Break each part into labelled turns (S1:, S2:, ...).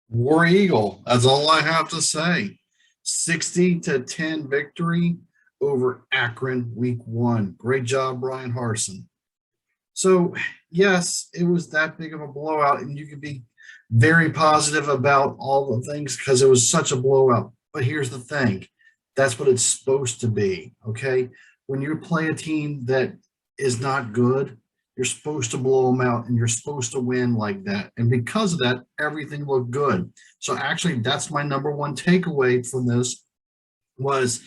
S1: War Eagle. That's all I have to say. 60-10 victory over Akron week one. Great job, Brian Harson. So, yes, it was that big of a blowout, and you could be very positive about all the things because it was such a blowout. But here's the thing, that's what it's supposed to be. Okay. When you play a team that is not good, you're supposed to blow them out and you're supposed to win like that. And because of that, everything looked good. So actually, that's my number one takeaway from this was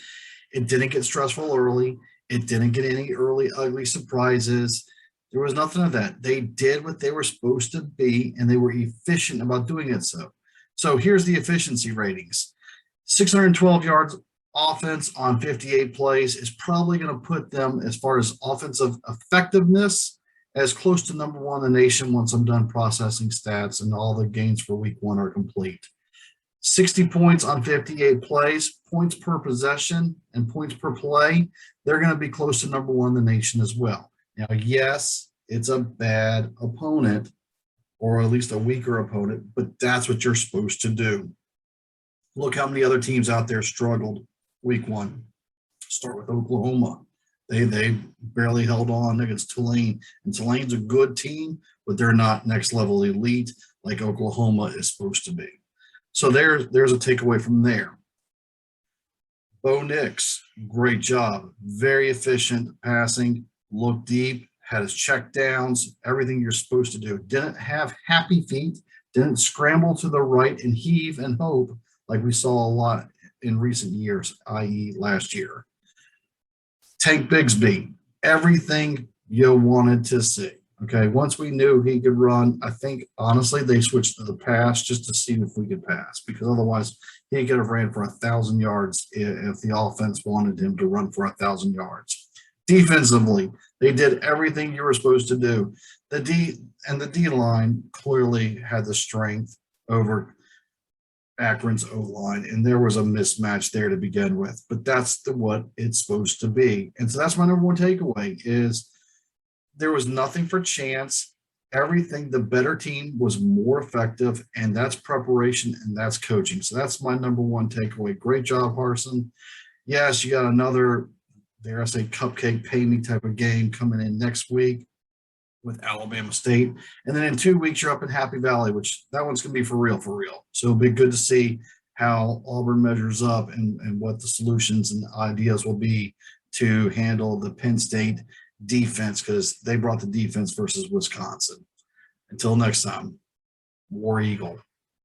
S1: it didn't get stressful early. It didn't get any early ugly surprises. There was nothing of that. They did what they were supposed to be, and they were efficient about doing it. So here's the efficiency ratings: 612 yards offense on 58 plays is probably going to put them, as far as offensive effectiveness, as close to number one in the nation once I'm done processing stats and all the gains for week one are complete. 60 points on 58 plays, points per possession, and points per play. They're going to be close to number one in the nation as well. Now, yes, it's a bad opponent, or at least a weaker opponent, but that's what you're supposed to do. Look how many other teams out there struggled week one. Start with Oklahoma. They barely held on against Tulane, and Tulane's a good team, but they're not next level elite like Oklahoma is supposed to be. So there's a takeaway from there. Bo Nix, great job. Very efficient passing, looked deep, had his check downs, everything you're supposed to do. Didn't have happy feet, didn't scramble to the right and heave and hope like we saw a lot in recent years, i.e. last year. Tank Bigsby, everything you wanted to see. Okay, once we knew he could run, I think honestly they switched to the pass just to see if we could pass, because otherwise he could have ran for 1,000 yards if the offense wanted him to run for 1,000 yards. Defensively, they did everything you were supposed to do. The D line clearly had the strength over Akron's O line, and there was a mismatch there to begin with. But that's what it's supposed to be, and so that's my number one takeaway: is there was nothing for chance. Everything, the better team was more effective, and that's preparation and that's coaching. So that's my number one takeaway. Great job, Harson. Yes, you got another, dare I say, cupcake pay me type of game coming in next week with Alabama State. And then in 2 weeks, you're up in Happy Valley, which that one's going to be for real, for real. So it'll be good to see how Auburn measures up and what the solutions and ideas will be to handle the Penn State defense, because they brought the defense versus Wisconsin. Until next time, War Eagle.